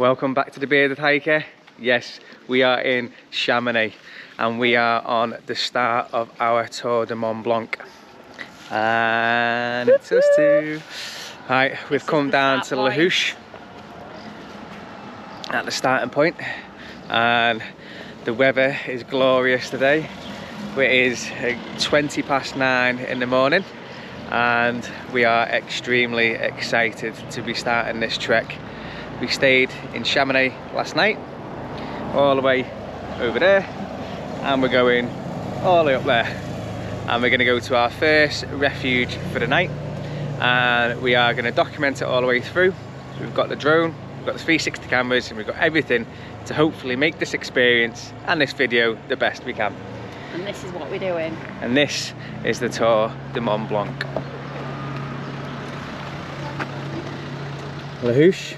Welcome back to the Bearded Hiker. Yes, we are in Chamonix and we are on the start of our Tour du Mont Blanc. And it's us two. Right, we've come down to Refuge at the starting point, and the weather is glorious today. It is 9:20 in the morning and we are extremely excited to be starting this trek. We stayed in Chamonix last night, all the way over there, and we're going all the way up there. And we're going to go to our first refuge for the night, and we are going to document it all the way through. So we've got the drone, we've got the 360 cameras, and we've got everything to hopefully make this experience and this video the best we can. And this is what we're doing. And this is the Tour du Mont Blanc. Refuge.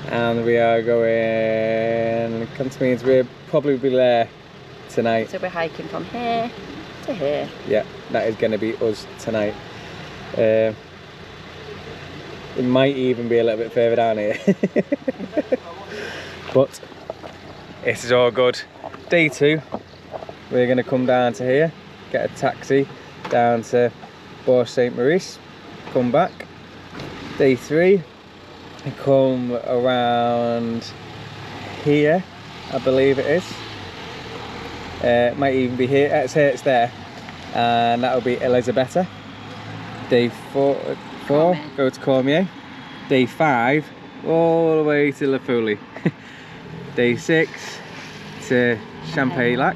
And we are going, that means we'll probably be there tonight. So we're hiking from here to here. Yeah, that is going to be us tonight. It might even be a little bit further down here. But it is all good. Day 2, we're going to come down to here, get a taxi down to Maurice, come back. Day 3, come around here, I believe it is. It might even be here. It's here, it's there, and that'll be Elisabetta. Day 4, go to Cormier. Day 5, all the way to La Folie. Day 6 to Champagne-Lac.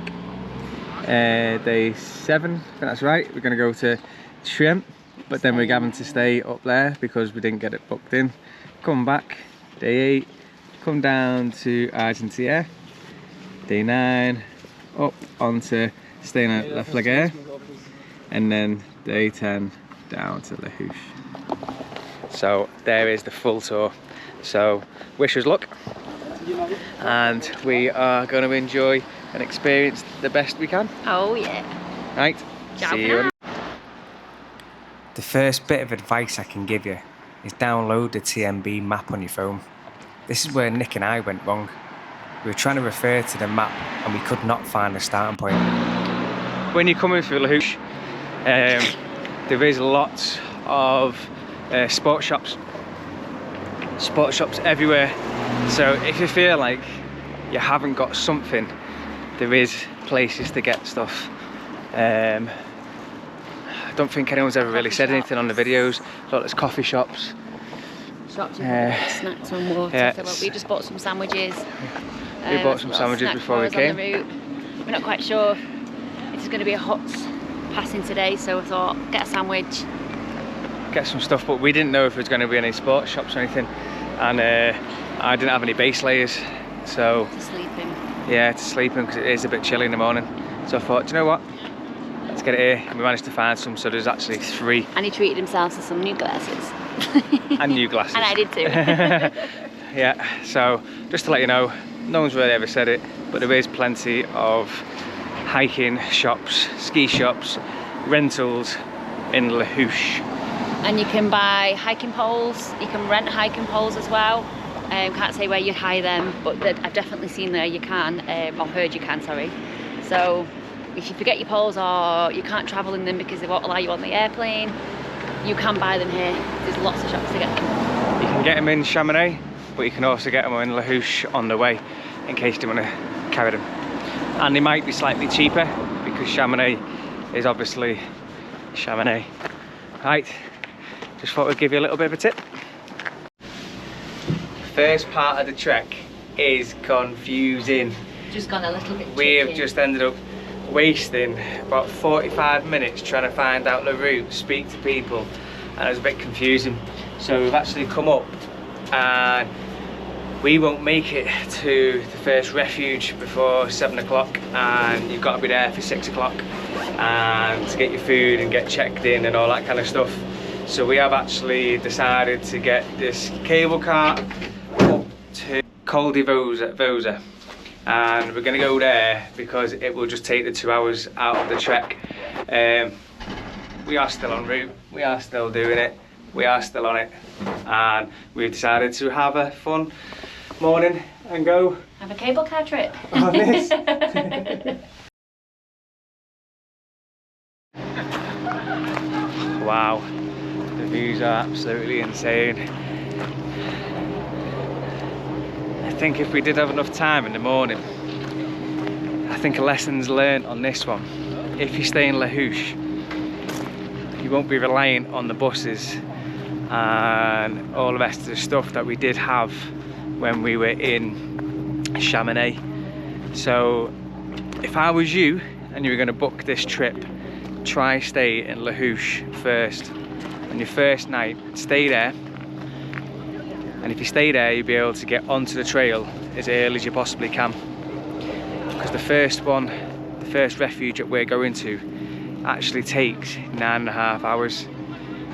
Day 7, I think that's right. We're going to go to Trent, but then we're having to stay up there because we didn't get it booked in. Come back. Day 8, come down to Argentina. Day 9, up onto staying at La Flagare, and then day 10 down to Refuge. So there is the full tour. So wish us luck, and we are going to enjoy and experience the best we can. Oh yeah. Right, see you. The first bit of advice I can give you is download the TMB map on your phone. This is where Nick and I went wrong. We were trying to refer to the map and we could not find the starting point. When you're coming through Refuge, there is lots of sports shops everywhere. So if you feel like you haven't got something, there is places to get stuff. I don't think anyone's ever really said anything on the videos. Look, there's coffee shops. Snacks and water. Yeah, so we just bought some sandwiches. We bought some sandwiches before we came. We're not quite sure. It's going to be a hot passing today, so we thought get a sandwich, get some stuff. But we didn't know if there was going to be any sports shops or anything, and I didn't have any base layers, so to sleeping. Yeah, to sleeping because it is a bit chilly in the morning. So I thought, do you know what? Let's get it here. And we managed to find some, so there's actually 3. And he treated himself to some new glasses. And new glasses. And I did too. Yeah, so just to let you know, no one's really ever said it, but there is plenty of hiking shops, ski shops, rentals in Refuge. And you can buy hiking poles, you can rent hiking poles as well. Can't say where you hire them, but I've definitely seen there you can, or heard you can, sorry. So if you forget your poles or you can't travel in them because they won't allow you on the airplane, you can buy them here. There's lots of shops to get them. You can get them in Chamonix, but you can also get them in Refuge on the way in case you want to carry them. And they might be slightly cheaper because Chamonix is obviously Chamonix. Right, just thought we'd give you a little bit of a tip. First part of the trek is confusing. Just gone a little bit tricky. We have just ended up wasting about 45 minutes trying to find out the route, speak to people, and it was a bit confusing. So we've actually come up and we won't make it to the first refuge before 7 o'clock, and you've got to be there for 6 o'clock and to get your food and get checked in and all that kind of stuff. So we have actually decided to get this cable car up to Col de Vosa, and we're going to go there because it will just take the 2 hours out of the trek. We are still en route, we are still doing it, we are still on it, and we've decided to have a fun morning and go have a cable car trip on this. Wow, the views are absolutely insane. I think if we did have enough time in the morning, I think a lessons learned on this one. If you stay in Refuge, you won't be relying on the buses and all the rest of the stuff that we did have when we were in Chamonix. So if I was you and you were going to book this trip, try stay in Refuge first. On your first night, stay there, and if you stay there, you'll be able to get onto the trail as early as you possibly can, because the first refuge that we're going to actually takes 9.5 hours.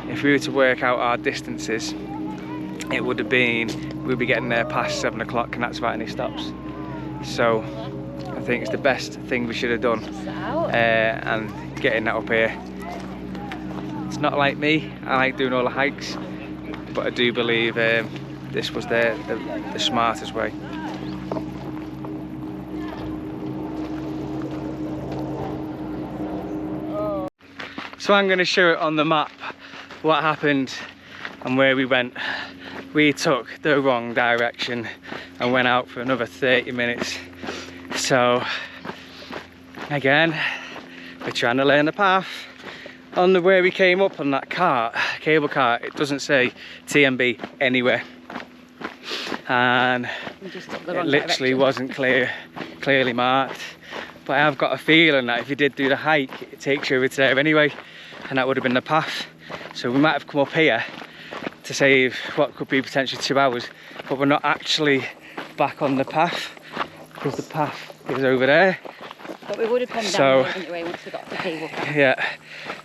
If we were to work out our distances, it would have been, we'll be getting there past 7 o'clock, and that's without any stops. So I think it's the best thing we should have done, and getting that up here. It's not like me, I like doing all the hikes, but I do believe this was the smartest way. So I'm going to show it on the map what happened and where we went. We took the wrong direction and went out for another 30 minutes. So again, we're trying to learn the path. On the way we came up on that cable car, it doesn't say TMB anywhere, and it literally wasn't clearly marked. But I have got a feeling that if you did do the hike, it takes you over to there anyway, and that would have been the path. So we might have come up here to save what could be potentially 2 hours, but we're not actually back on the path, because the path is over there. But we would have come down here anyway once we got to the cable car. Yeah,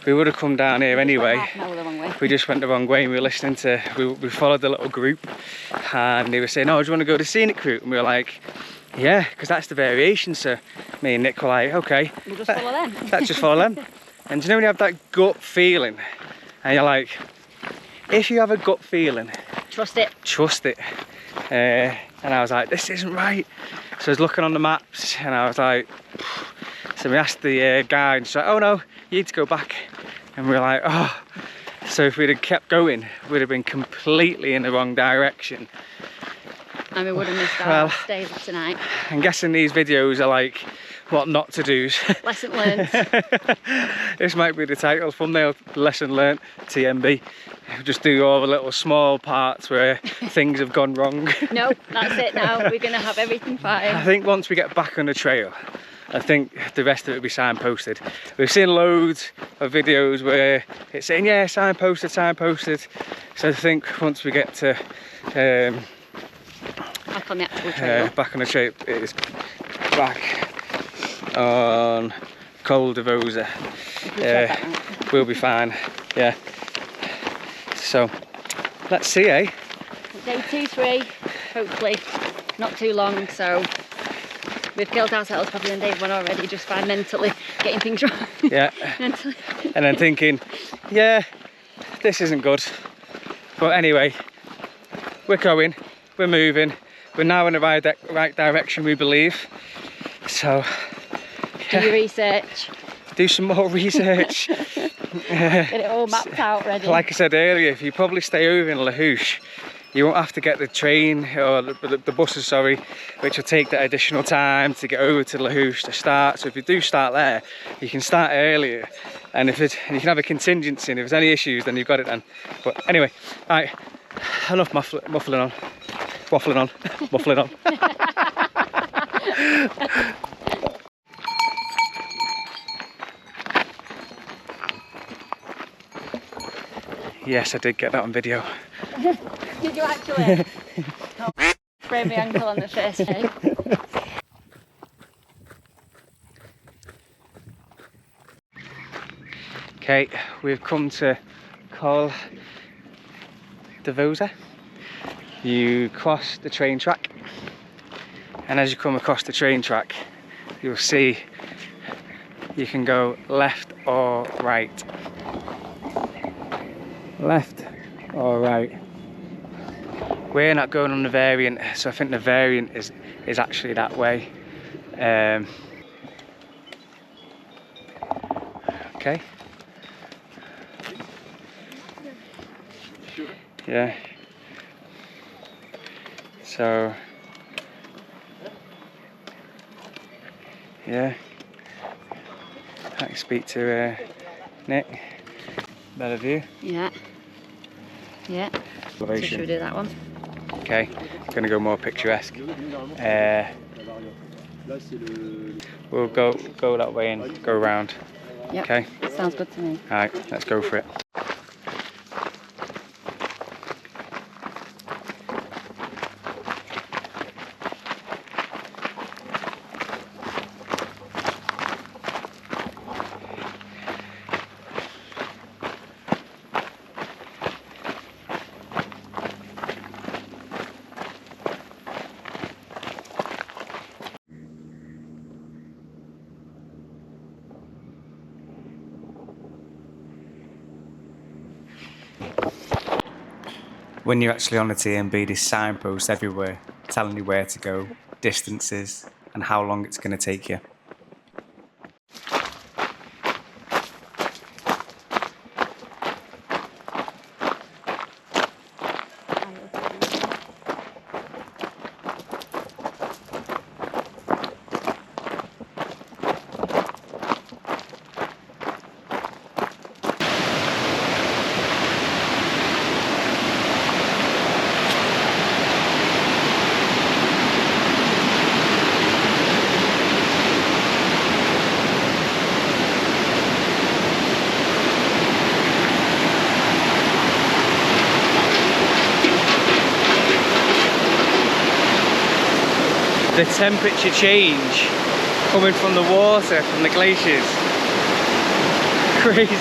we would have come down here anyway. Half an hour the wrong way. We just went the wrong way, and we were listening to, we followed the little group, and they were saying, oh, do you want to go the scenic route? And we were like, yeah, because that's the variation. So me and Nick were like, okay, we'll just follow them. Let's just follow them. And do you know when you have that gut feeling, and you're like, if you have a gut feeling, trust it. Trust it. And I was like, this isn't right. So I was looking on the maps, and I was like, so we asked the guide, and she's like, oh no, you need to go back. And we were like, oh. So if we'd have kept going, we'd have been completely in the wrong direction. And we would have missed our stays tonight. I'm guessing these videos are like what not to do's. Lesson learned. This might be the title, thumbnail, lesson learned, TMB. Just do all the little small parts where things have gone wrong. No, that's it now. We're going to have everything fine. I think once we get back on the trail, I think the rest of it will be signposted. We've seen loads of videos where it's saying, yeah, signposted, signposted. So I think once we get to back on the actual trail. Back on the trail, it is back on Col de Vosa. We'll be fine. Yeah. So let's see, eh? Day 2, 3, hopefully not too long. So we've killed ourselves probably in day 1 already, just by mentally getting things wrong. Yeah. Mentally. And then thinking, yeah, this isn't good. But anyway, we're going, we're moving, we're now in the right direction, we believe. So do your research. Do some more research. Get it all mapped out, ready. Like I said earlier, if you probably stay over in Refuge, you won't have to get the train or the buses, sorry, which will take that additional time to get over to Refuge to start. So if you do start there, you can start earlier, and you can have a contingency, and if there's any issues, then you've got it then. But anyway, right, enough muffling on. Yes, I did get that on video. Did you actually? Sprained my ankle on the first day. Okay, we've come to Col de Vosa. You cross the train track, and as you come across the train track, you'll see you can go left or right. Left or right. We're not going on the variant, so I think the variant is actually that way. Okay. Yeah. So. Yeah. I can speak to Nick. Better view. Yeah. Yeah. So should we do that one? Okay. Gonna go more picturesque. We'll go that way and go round. Yep. Okay. Sounds good to me. Alright, let's go for it. When you're actually on the TMB, there's signposts everywhere telling you where to go, distances, and how long it's going to take you. The temperature change coming from the water, from the glaciers, crazy.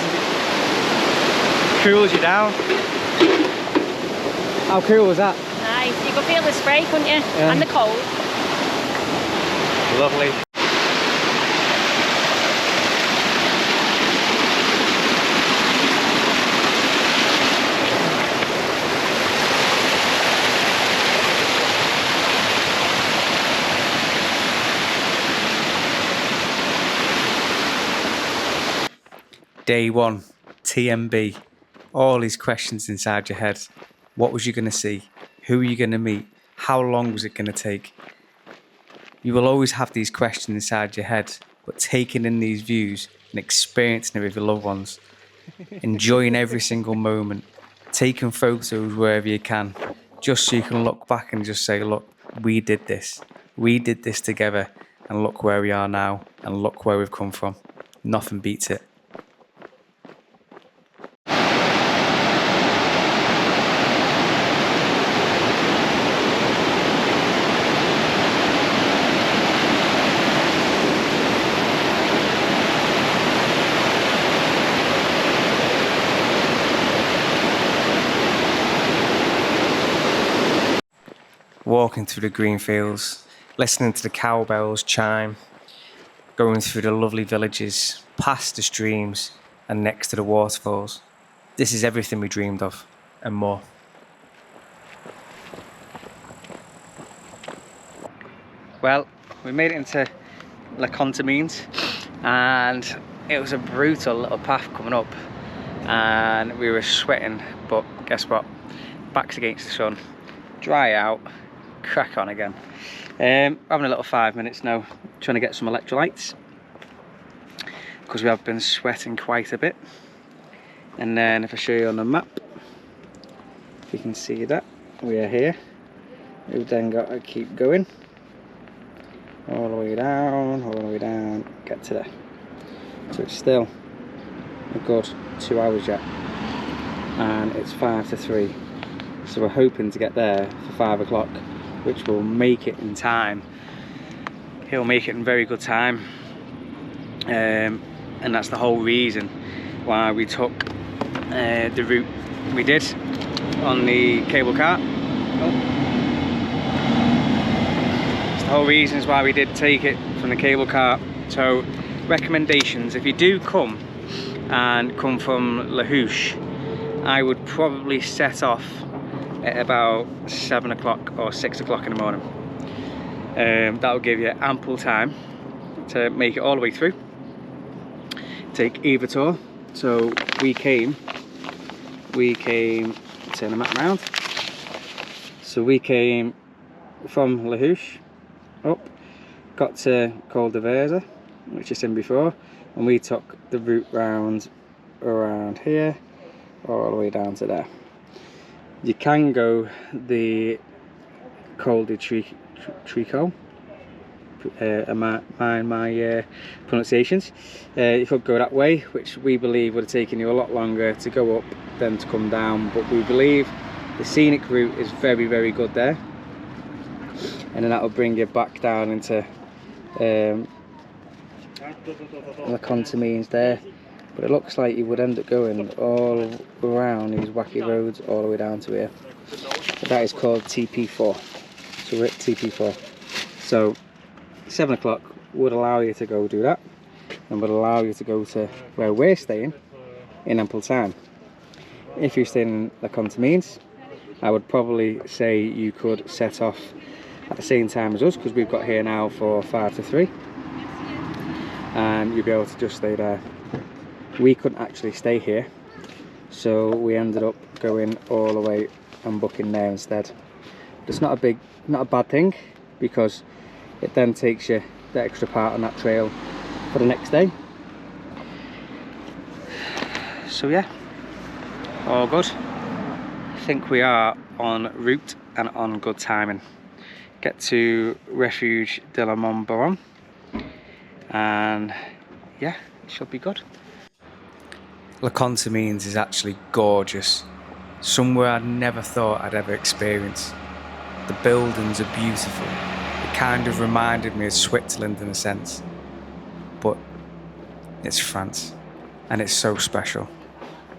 Cools you down. How cool was that? Nice. You could feel the spray, couldn't you? Yeah. And the cold. Lovely. Day one, TMB, all these questions inside your head. What was you going to see? Who were you going to meet? How long was it going to take? You will always have these questions inside your head, but taking in these views and experiencing it with your loved ones, enjoying every single moment, taking photos wherever you can, just so you can look back and just say, look, we did this together, and look where we are now, and look where we've come from. Nothing beats it. Walking through the green fields, listening to the cowbells chime, going through the lovely villages, past the streams and next to the waterfalls. This is everything we dreamed of and more. Well, we made it into La Contamines and it was a brutal little path coming up and we were sweating, but guess what? Backs against the sun, dry out, crack on again. Having a little 5 minutes now, trying to get some electrolytes because we have been sweating quite a bit. And then if I show you on the map, if you can see that, we are here. We've then got to keep going all the way down, get to there. So it's still a good 2 hours yet, and it's 5 to 3. So we're hoping to get there for 5 o'clock, which will make it in time. He'll make it in very good time. And that's the whole reason why we took the route we did on the cable car. It's the whole reasons why we did take it from the cable car. So recommendations, if you do come from Refuge, I would probably set off at about 7 o'clock or 6 o'clock in the morning. That'll give you ample time to make it all the way through, take either tour. So we came, turn the map around. So we came from Refuge up, got to Col de Verza, which you've seen before, and we took the route round around here all the way down to there. You can go the Col de Tricot, my pronunciations. You could go that way, which we believe would have taken you a lot longer to go up than to come down, but we believe the scenic route is very, very good there, and then that will bring you back down into the Contamines there. But it looks like you would end up going all around these wacky roads all the way down to here. But that is called TP4. So we're at TP4. So 7 o'clock would allow you to go do that, and would allow you to go to where we're staying in ample time. If you're staying in the Contamines, I would probably say you could set off at the same time as us, because we've got here now for 5 to 3, and you'll be able to just stay there. We couldn't actually stay here, so we ended up going all the way and booking there instead. It's not a bad thing, because it then takes you the extra part on that trail for the next day. So yeah, all good. I think we are en route and on good timing. Get to Refuge de la Mont Blanc, and yeah, it should be good. Les Contamines is actually gorgeous. Somewhere I'd never thought I'd ever experience. The buildings are beautiful. It kind of reminded me of Switzerland in a sense. But it's France, and it's so special.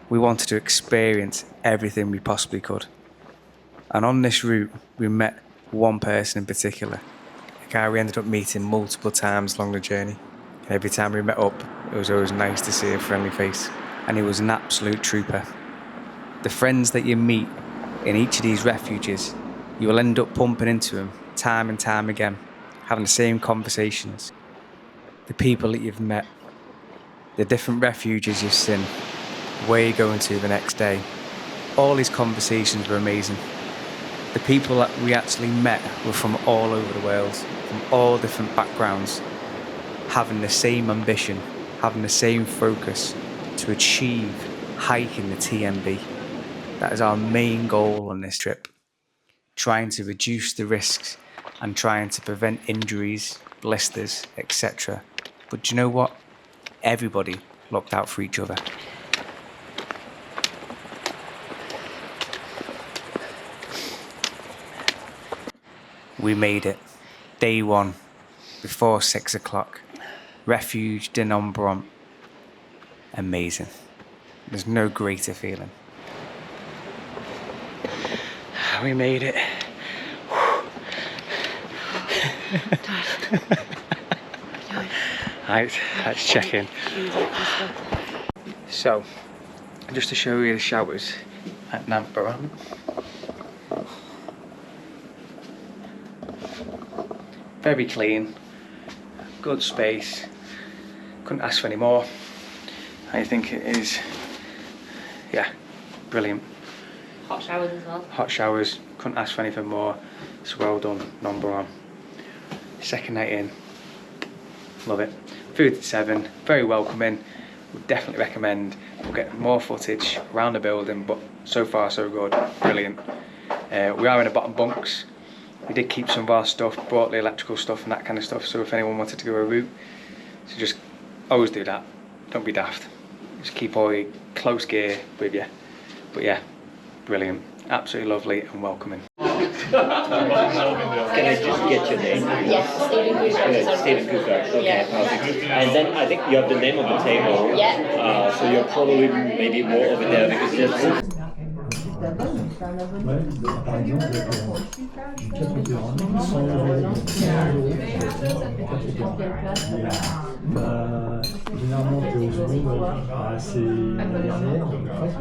We wanted to experience everything we possibly could. And on this route, we met one person in particular, a guy we ended up meeting multiple times along the journey. And every time we met up, it was always nice to see a friendly face. And he was an absolute trooper. The friends that you meet in each of these refuges, you will end up bumping into them time and time again, having the same conversations. The people that you've met, the different refuges you've seen, where you're going to the next day. All these conversations were amazing. The people that we actually met were from all over the world, from all different backgrounds, having the same ambition, having the same focus to achieve hiking the TMB. That is our main goal on this trip. Trying to reduce the risks and trying to prevent injuries, blisters, etc. But do you know what? Everybody looked out for each other. We made it. Day 1, before 6 o'clock. Refuge de Mont Blanc. Amazing. There's no greater feeling. We made it. Right, let's check in. So, just to show you the showers at Mont Blanc. Very clean, good space. Couldn't ask for any more. I think it is, yeah, brilliant. Hot showers as well. Hot showers, couldn't ask for anything more. So well done, Mont Blanc. Second night in, love it. Food at 7, very welcoming. Would definitely recommend. We'll get more footage around the building, but so far so good, brilliant. We are in the bottom bunks. We did keep some of our stuff, brought the electrical stuff and that kind of stuff, so if anyone wanted to go a route, so just always do that. Don't be daft. Just keep all your close gear with you. But yeah, brilliant. Absolutely lovely and welcoming. Can I just get your name? Yes, Stephen Cooper. Stephen Cooper. Okay, Yeah. perfect. And then I think you have the name of the table. Yeah. So you're probably maybe more over there because there's. Ouais, par exemple, j'ai 4 opérants, 100 euros, 100 euros, 4 opérants. Généralement, tu es au second, c'est la dernière, presque,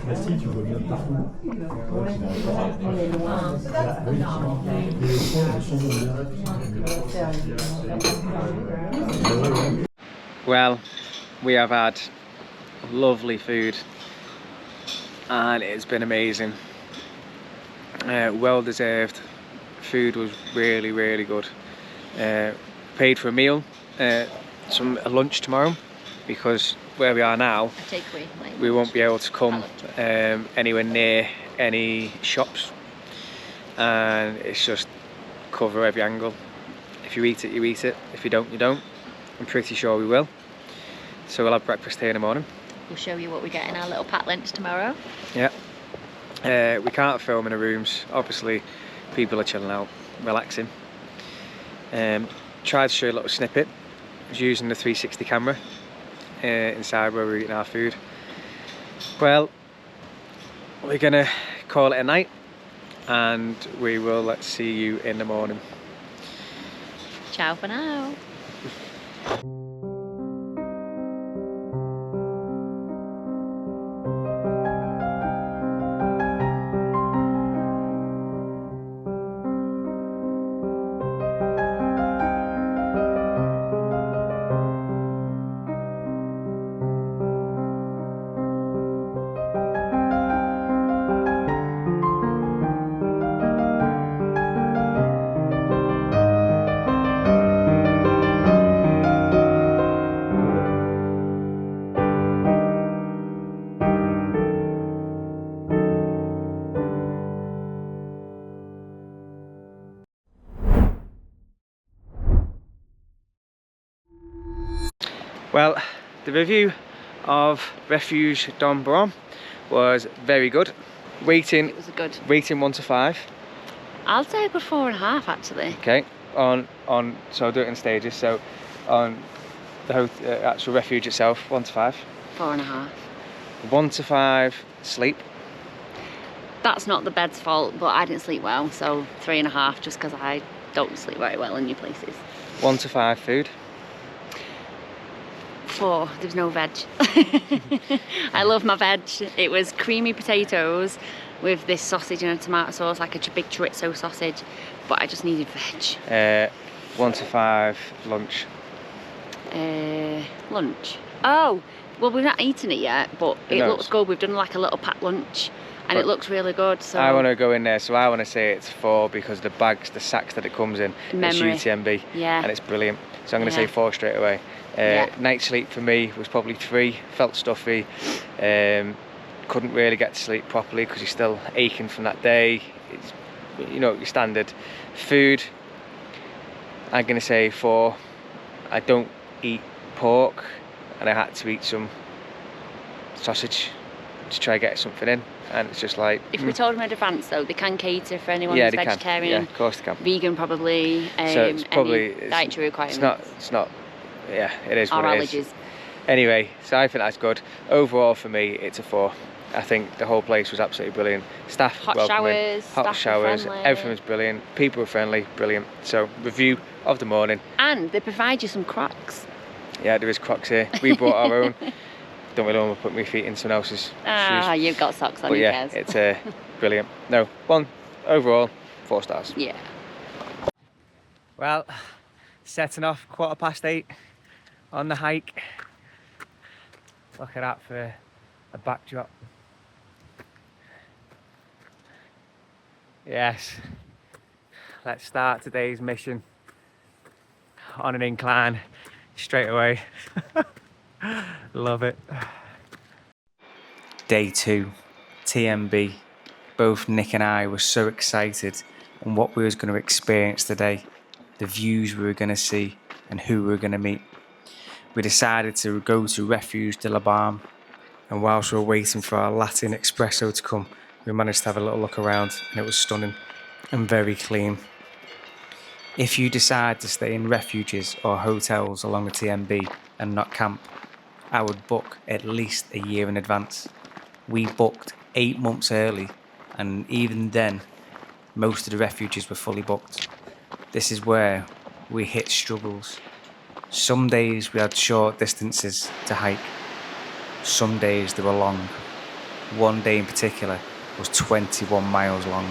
mais si, tu vois bien partout. Well, we have had lovely food and it's been amazing. Well deserved. Food was really good. Paid for a meal, a lunch tomorrow, because where we are now, we won't be able to come anywhere near any shops, and it's just cover every angle. If you eat it, you eat it. If you don't, you don't. I'm pretty sure we will. So we'll have breakfast here in the morning. We'll show you what we get in our little packed lunch tomorrow. Yeah. We can't film in the rooms. Obviously, people are chilling out, relaxing. Tried to show you a little snippet. I was using the 360 camera inside where we're eating our food. Well, we're gonna call it a night, and we will see you in the morning. Ciao for now. Well, the review of Refuge du Mont Blanc was very good. Rating, It was a good. rating 1 to 5. I'll say a good 4.5 actually. Okay, so I'll do it in stages. So on the actual Refuge itself, 1 to 5. 4.5. 1 to 5 sleep. That's not the bed's fault, but I didn't sleep well, so 3.5 just because I don't sleep very well in new places. 1 to 5 food. 4. There was no veg. I love my veg. It was creamy potatoes with this sausage and a tomato sauce, like a big chorizo sausage, but I just needed veg. 1 to 5 lunch. Lunch. Oh, well, we've not eaten it yet, but it looks good. We've done like a little packed lunch, and it looks really good. So I want to go in there, so I want to say it's 4 because the bags, the sacks that it comes in, it's Memory. UTMB, Yeah. and it's brilliant. So I'm going to say 4 straight away. Night sleep for me was probably 3. Felt stuffy. Couldn't really get to sleep properly because you're still aching from that day. It's, you know, your standard. Food, I'm going to say 4. I don't eat pork, and I had to eat some sausage to try to get something in, and it's just like... If we told them in advance though, they can cater for anyone Yeah, who's they can. vegetarian, Yeah, of course they can. vegan probably, So it's probably any dietary requirements. It's not. Yeah, it is Or what allergies. it is. Anyway, so I think that's good. Overall, for me, it's a 4. I think the whole place was absolutely brilliant. Staff Hot welcoming, showers, hot staff were showers, friendly. everything was brilliant. People were friendly, brilliant. So review of the morning. And they provide you some Crocs. Yeah, there is Crocs here. We brought our own. Don't really want to put my feet in someone else's Ah, shoes. you've got socks on, But who yeah, cares? it's brilliant. No, 1 overall, 4 stars. Yeah. Well, setting off 8:15 on the hike. Look at that for a backdrop. Yes, let's start today's mission on an incline straight away. Love it. Day 2, TMB. Both Nick and I were so excited on what we was going to experience today, the views we were going to see, and who we were going to meet. We decided to go to Refuge de la Balme, and whilst we were waiting for our Latin espresso to come, we managed to have a little look around, and it was stunning and very clean. If you decide to stay in refuges or hotels along the TMB and not camp, I would book at least a year in advance. We booked 8 months early and even then, most of the refuges were fully booked. This is where we hit struggles. Some days we had short distances to hike. Some days they were long. One day in particular was 21 miles long.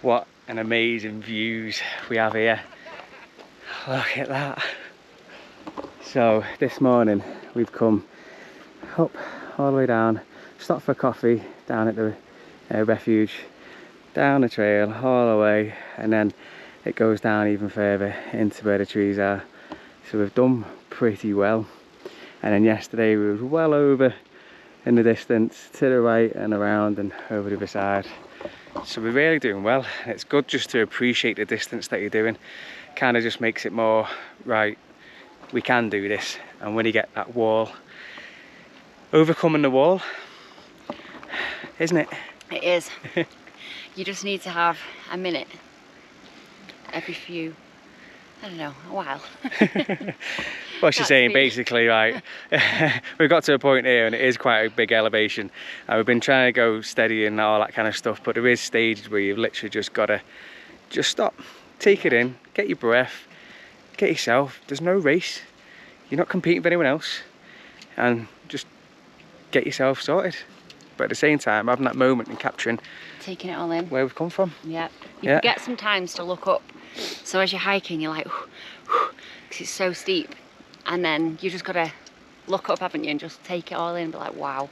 What an amazing views we have here. Look at that. So this morning we've come up all the way down, stopped for coffee down at the refuge, down the trail all the way, and then it goes down even further into where the trees are. So we've done pretty well. And then yesterday we was well over in the distance to the right and around and over the other side. So we're really doing well. It's good just to appreciate the distance that you're doing. Kind of just makes it more, right, we can do this. And when you get that wall, overcoming the wall, isn't it? It is. You just need to have a minute every few, I don't know, a while. What she's saying basically, right, we've got to a point here and it is quite a big elevation, and we've been trying to go steady and all that kind of stuff, but there is stages where you've literally just got to just stop, take it in, get your breath, get yourself, there's no race, you're not competing with anyone else, and just get yourself sorted. But at the same time, having that moment and capturing, taking it all in, where we've come from. Yeah, you forget sometimes to look up. So as you're hiking, you're like, because it's so steep, and then you just gotta look up, haven't you, and just take it all in and be like, wow,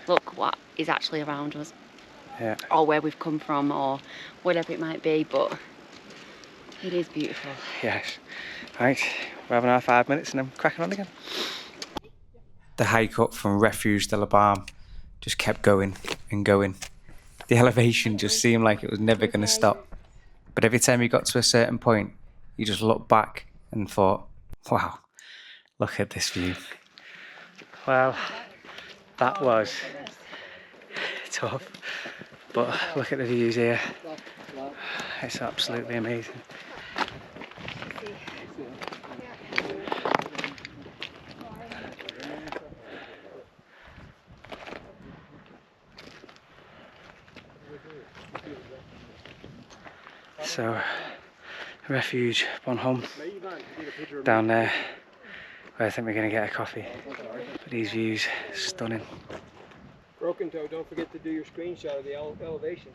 look what is actually around us. Yeah. Or where we've come from, or whatever it might be, but it is beautiful. Yes. Right, we're having our 5 minutes and then cracking on again. The hike up from Refuge to Balme just kept going and going. The elevation just seemed like it was never going to stop. But every time you got to a certain point, you just looked back and thought, wow, look at this view. Well, that was tough, but look at the views here. It's absolutely amazing. So, Refuge, Bonhomme, down there, where I think we're going to get a coffee. But these views, stunning. Broken toe, don't forget to do your screenshot of the elevation.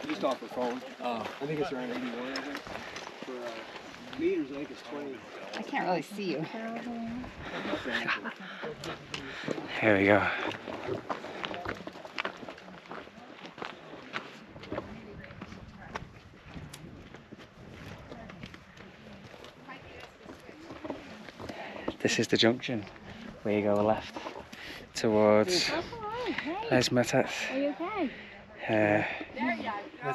Just off the phone. I think it's around 81, I think. For meters, I think it's 20. I can't really see you. Here we go. This is the junction where you go left towards Les Chapieux. Are you okay?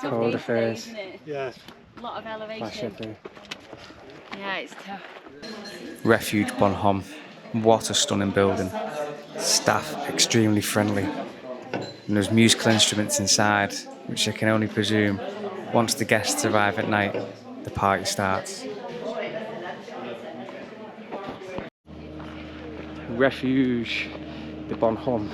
Call the Furs. Yes. A lot of elevation. Les Chapieux. Yeah, it's tough. Refuge Bonhomme. What a stunning building. Staff extremely friendly. And there's musical instruments inside, which I can only presume once the guests arrive at night, the party starts. Refuge de Bonhomme.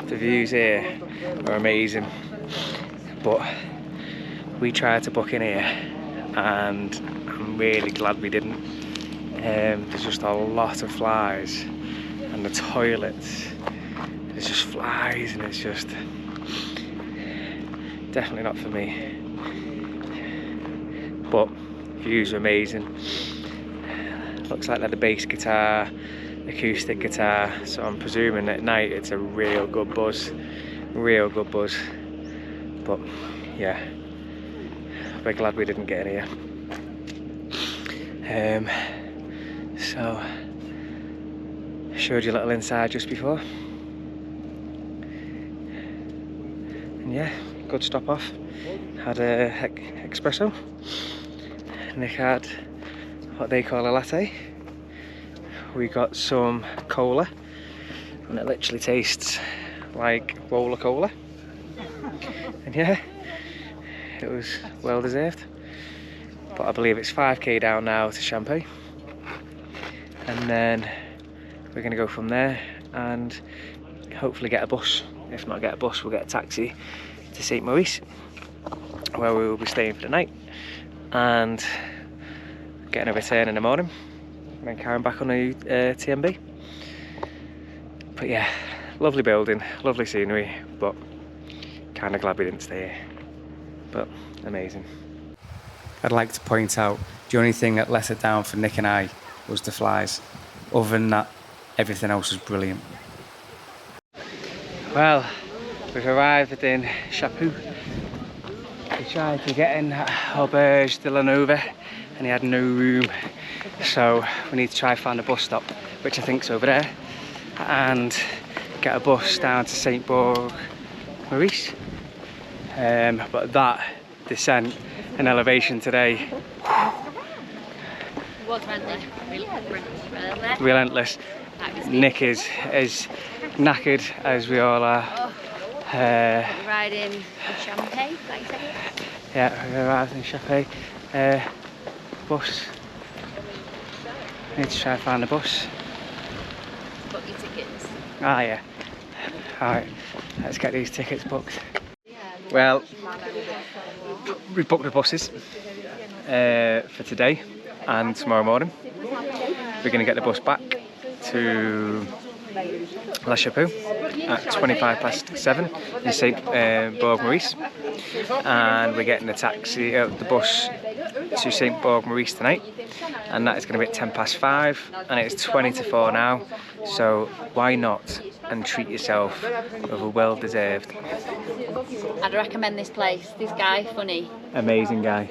The views here are amazing, but we tried to book in here and I'm really glad we didn't. There's just a lot of flies and the toilets, there's just flies and it's just definitely not for me. But views are amazing. Looks like they had a bass guitar, acoustic guitar, so I'm presuming at night it's a real good buzz. But yeah, we're glad we didn't get in here. So showed you a little inside just before. And yeah, good stop off. Had a espresso. Nick had what they call a latte. We got some cola, and it literally tastes like roller cola. And yeah, it was well deserved. But I believe it's 5k down now to Chapieux, and then we're gonna go from there and hopefully get a bus. If not get a bus, we'll get a taxi to St. Maurice, where we will be staying for the night and getting a return in the morning and then carrying back on the TMB. But yeah, lovely building, lovely scenery, but kind of glad we didn't stay here. But amazing. I'd like to point out the only thing that let it down for Nick and I was the flies. Other than that, everything else was brilliant. Well, we've arrived in Chapieux. We tried to get in Auberge de la Nova and he had no room, so we need to try find a bus stop, which I think's over there, and get a bus down to St. Maurice. But that descent and elevation today, Was relentless. Nick is as knackered as we all are. Riding in Chapieux, like you said. Yeah, we arrived in Chapieux. Bus. Need to try and find a bus. Book your tickets. Ah yeah. Alright, let's get these tickets booked. Well, we booked the buses for today and tomorrow morning. We're going to get the bus back to Les Chapieux at 7:25 in St. Maurice, and we're getting the bus to St. Maurice tonight, and that is going to be at 5:10, and it's 20 to 4 now, so why not and treat yourself with a well-deserved. I'd recommend this place. This guy, funny. Amazing guy.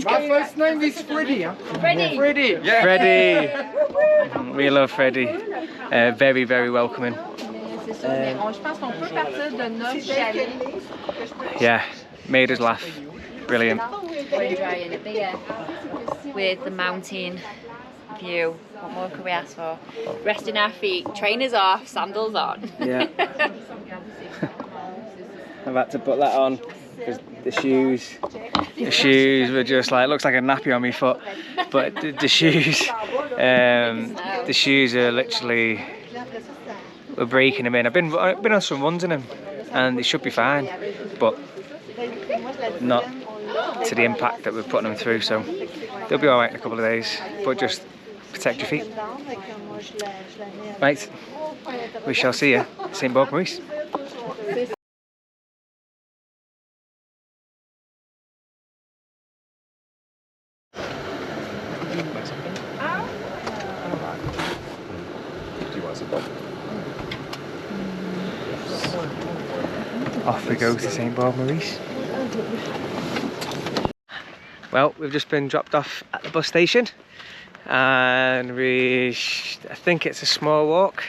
My first name is Freddie. Huh? Freddie. Freddie. Yeah. Freddie. We love Freddie. Very, very welcoming. Yeah, made us laugh. Brilliant. We're enjoying a beer with the mountain view. What more could we ask for? Resting our feet, trainers off, sandals on. Yeah. I've had to put that on because the shoes were just like, looks like a nappy on my foot, but the shoes are literally, we're breaking them in. I've been on some runs in them and they should be fine, but not to the impact that we're putting them through, so they'll be alright in a couple of days, but just protect your feet. Right, we shall see you at St. Maurice. Off we go to St. Maurice. Well, we've just been dropped off at the bus station, and I think it's a small walk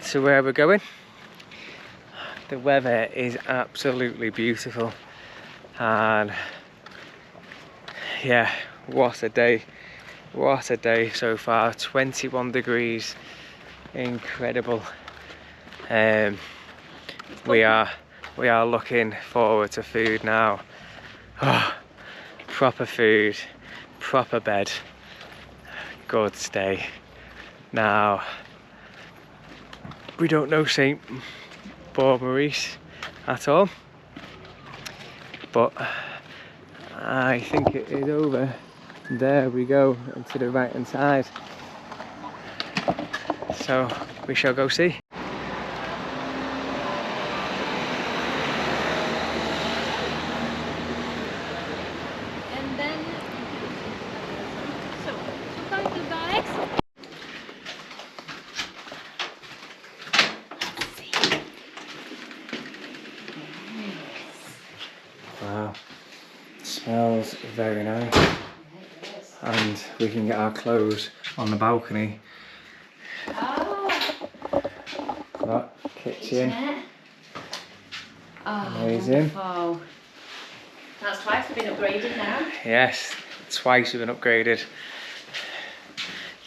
to where we're going. The weather is absolutely beautiful, and yeah, what a day so far. 21 degrees, incredible. We are looking forward to food now. Oh, proper food, proper bed, good stay. Now, we don't know St. Maurice at all, but I think it is over there. We go and to the right hand side, so we shall go see. Wow, smells very nice. and we can get our clothes on the balcony. Oh, That kitchen. oh, Amazing. wonderful. That's twice we've been upgraded now. Yes, twice we've been upgraded.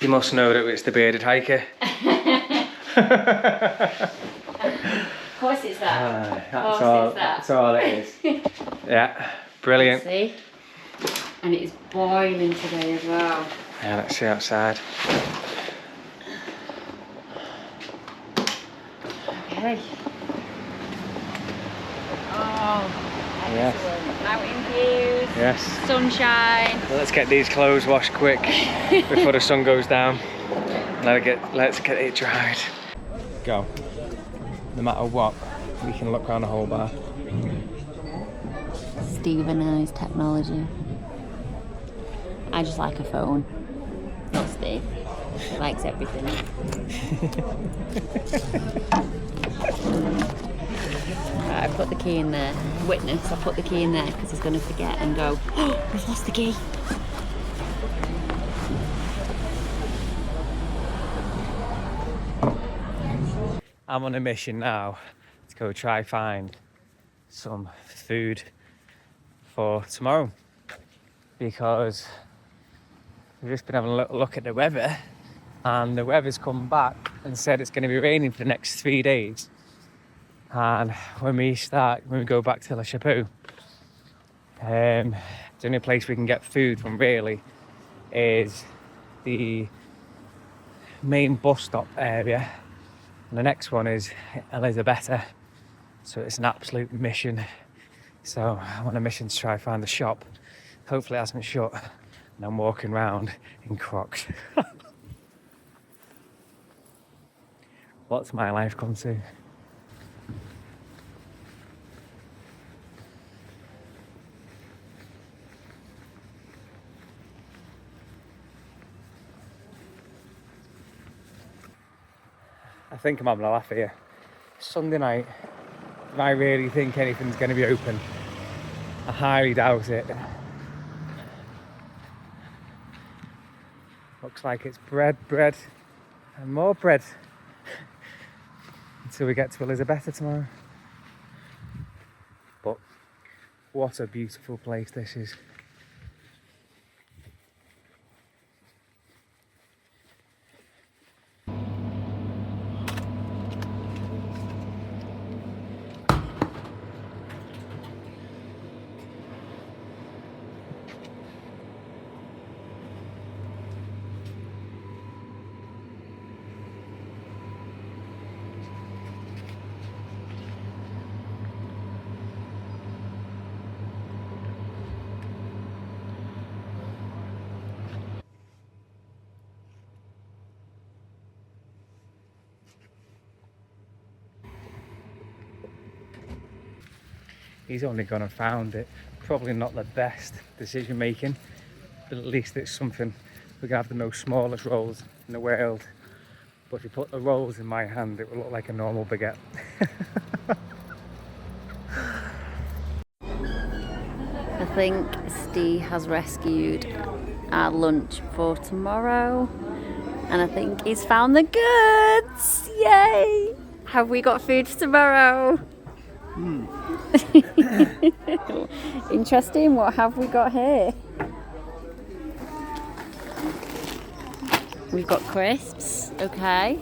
You must know that it's the bearded hiker. Of course it's that. That's all it is. Yeah, brilliant. See? And it's boiling today as well. Yeah, let's see outside. Okay. Oh, Yes. excellent. Mountain views. Yes. Sunshine. Well, let's get these clothes washed quick before the sun goes down. Let's get it dried. Go. No matter what, we can look around the whole bar. Stephen knows technology. I just like a phone. Not Steve. He likes everything. Right, I put the key in there. Witness, I put the key in there because he's going to forget and go, oh, we've lost the key. I'm on a mission now to go try find some food for tomorrow, because we've just been having a little look at the weather, and the weather's come back and said it's going to be raining for the next 3 days. And when we go back to Les Chapieux, the only place we can get food from really is the main bus stop area. And the next one is Elisabetta, so it's an absolute mission. So I'm on a mission to try find the shop. Hopefully it hasn't shut, and I'm walking around in Crocs. What's my life come to? I think I'm having a laugh here. Sunday night, if I really think anything's going to be open, I highly doubt it. Looks like it's bread, and more bread until we get to Elisabetta tomorrow. But what a beautiful place this is. He's only gone and found it. Probably not the best decision making, but at least it's something. We're gonna have the most smallest rolls in the world. But if you put the rolls in my hand, it will look like a normal baguette. I think Steve has rescued our lunch for tomorrow, and I think he's found the goods. Yay! Have we got food for tomorrow? Interesting. What have we got here? We've got crisps. Okay.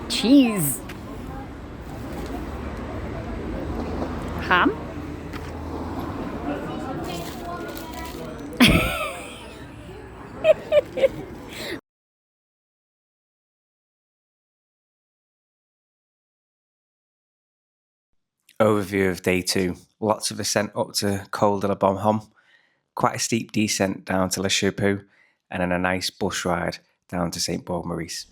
Cheese. Ham. Overview of day 2. Lots of ascent up to Col de la Balme, quite a steep descent down to Les Chapieux, and then a nice bus ride down to St. Maurice.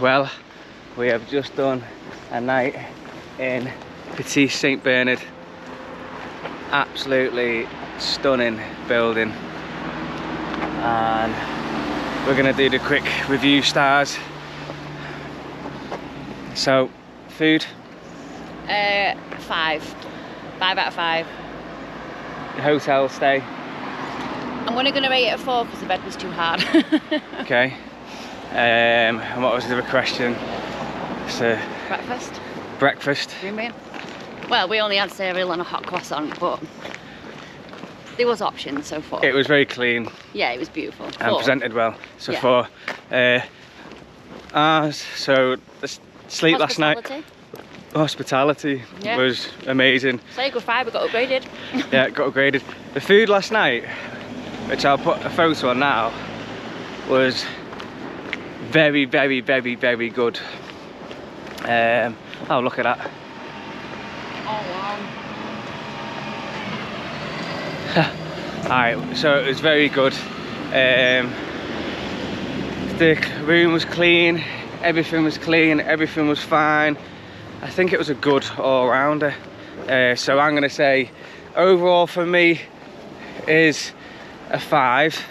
Well, we have just done a night in Petit Saint Bernard. Absolutely stunning building, and we're going to do the quick review stars. So, food? 5. 5 out of 5. Hotel stay? I'm only going to rate it a 4 because the bed was too hard. Okay. And what was the other question? So, Breakfast? breakfast? Green bean? Well, we only had cereal and a hot croissant, but there was options, so 4. It was very clean Yeah, it was beautiful. and 4. presented well. So Yeah. 4. So the sleep last night. Hospitality Yeah. was amazing. So you go 5, we got upgraded. Yeah, it got upgraded. The food last night, which I'll put a photo on now, was very, very, very, very good. Oh, look at that. Oh wow. Alright, so it was very good. The room was clean, everything was clean, everything was fine. I think it was a good all-rounder. So I'm gonna say overall for me is a 5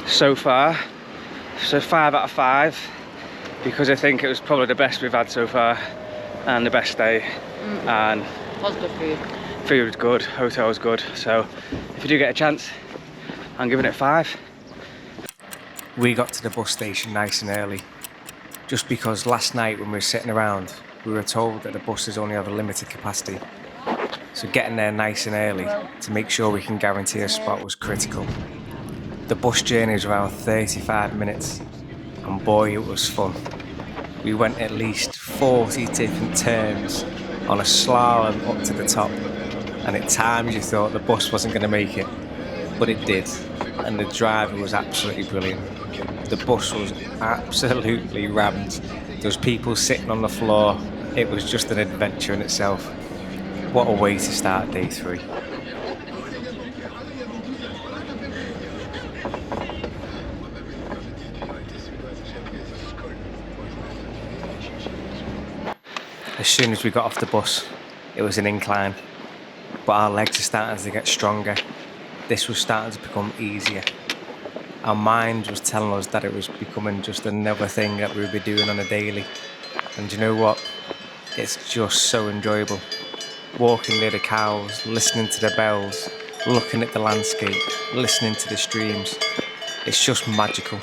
so far. So 5 out of 5, because I think it was probably the best we've had so far and the best day. And Was good food. food was good, hotel was good. So if you do get a chance, I'm giving it 5. We got to the bus station nice and early, just because last night when we were sitting around, we were told that the buses only have a limited capacity. So getting there nice and early to make sure we can guarantee a spot was critical. The bus journey was around 35 minutes, and boy, it was fun. We went at least 40 different turns on a slalom up to the top, and at times you thought the bus wasn't going to make it, but it did, and the driver was absolutely brilliant. The bus was absolutely rammed. There was people sitting on the floor. It was just an adventure in itself. What a way to start day 3. As soon as we got off the bus, it was an incline, but our legs are starting to get stronger. This was starting to become easier. Our mind was telling us that it was becoming just another thing that we would be doing on a daily. And you know what? It's just so enjoyable. Walking near the cows, listening to the bells, looking at the landscape, listening to the streams. It's just magical.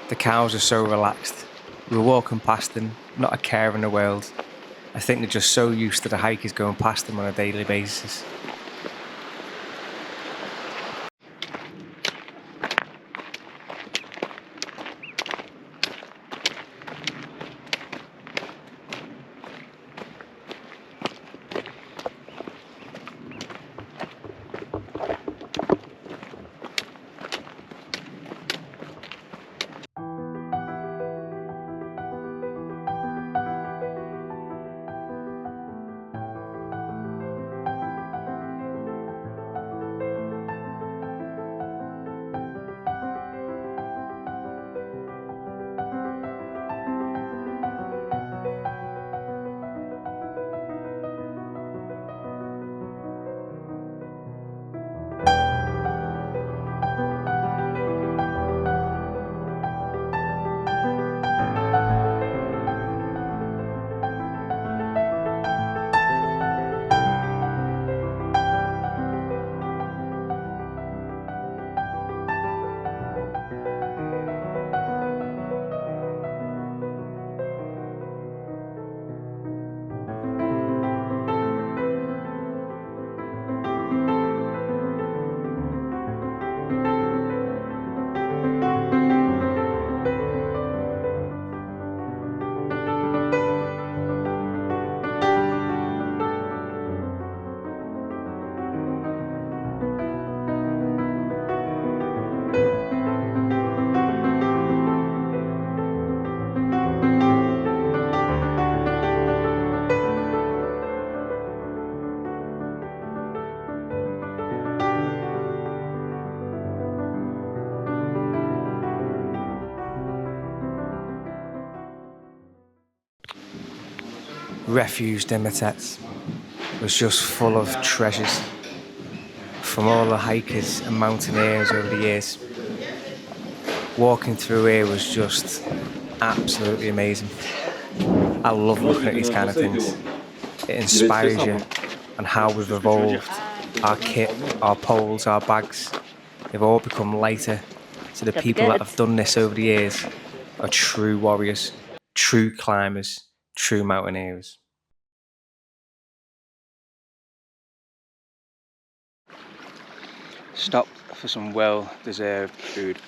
The cows are so relaxed. We were walking past them, not a care in the world. I think they're just so used to the hikers going past them on a daily basis. Refuge was just full of treasures, from all the hikers and mountaineers over the years, walking through here was just absolutely amazing. I love looking at these kind of things. It inspires you and how we've evolved. Our kit, our poles, our bags, they've all become lighter. So the people that have done this over the years are true warriors, true climbers, true mountaineers. Stop for some well-deserved food.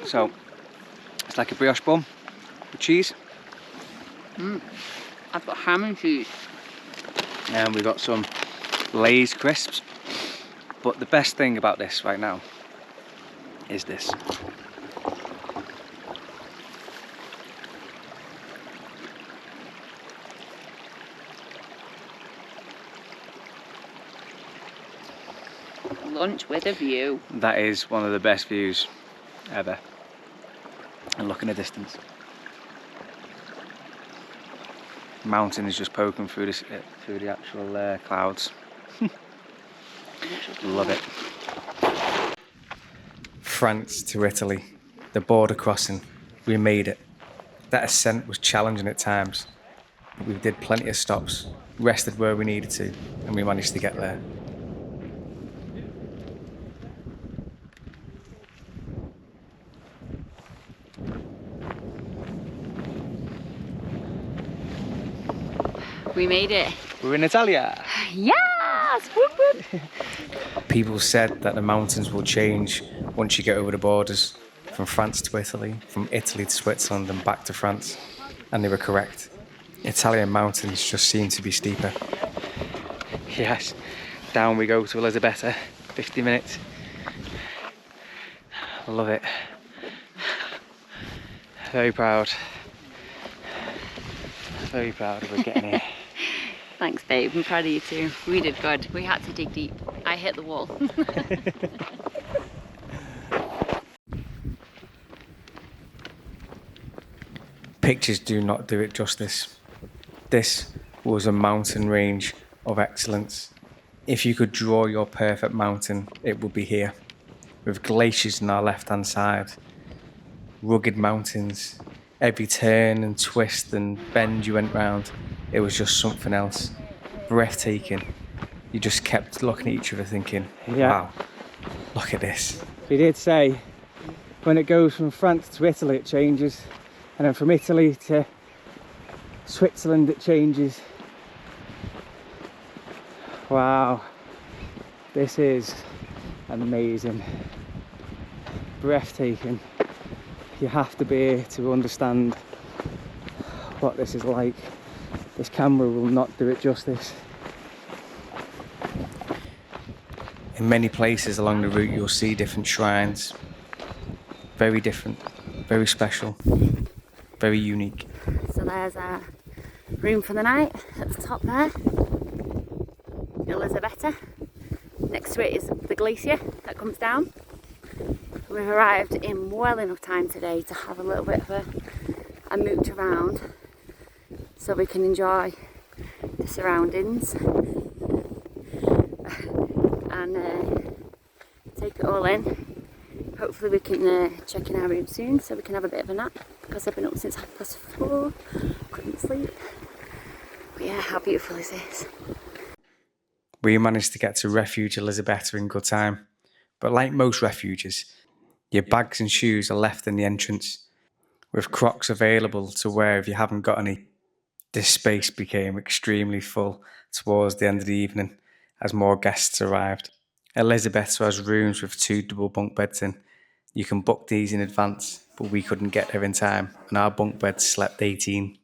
So, it's like a brioche bun with cheese. I've got ham and cheese. And we've got some Lay's crisps. But the best thing about this right now is this. Lunch with a view. That is one of the best views ever. And look in the distance. Mountain is just poking through this, through the actual clouds. Love it. France to Italy, the border crossing, we made it. That ascent was challenging at times, but we did plenty of stops, rested where we needed to, and we managed to get there. We made it. We're in Italia! Yes! Whoop, whoop. People said that the mountains will change once you get over the borders, from France to Italy, from Italy to Switzerland and back to France. And they were correct. Italian mountains just seem to be steeper. Yes, down we go to Elisabetta, 50 minutes. I love it. Very proud. Very proud of us getting here. Thanks, babe. I'm proud of you too. We did good. We had to dig deep. I hit the wall. Pictures do not do it justice. This was a mountain range of excellence. If you could draw your perfect mountain, it would be here. With glaciers on our left-hand side, rugged mountains, every turn and twist and bend you went round, it was just something else. Breathtaking. You just kept looking at each other thinking, wow, look at this. He did say when it goes from France to Italy it changes, and then from Italy to Switzerland it changes. Wow, this is amazing, breathtaking. You have to be here to understand what this is like. This camera will not do it justice. In many places along the route you'll see different shrines. Very different, very special, very unique. So there's our room for the night at the top there. Elisabetta. Next to it is the glacier that comes down. We've arrived in well enough time today to have a little bit of a mooch around so we can enjoy the surroundings and take it all in. Hopefully we can check in our room soon so we can have a bit of a nap, because I've been up since 4:30, couldn't sleep. But yeah, how beautiful is this? We managed to get to Refuge Elisabetta in good time, but like most refuges, your bags and shoes are left in the entrance, with Crocs available to wear if you haven't got any. This space became extremely full towards the end of the evening as more guests arrived. Elisabetta has rooms with 2 double bunk beds in. You can book these in advance, but we couldn't get there in time and our bunk beds slept 18.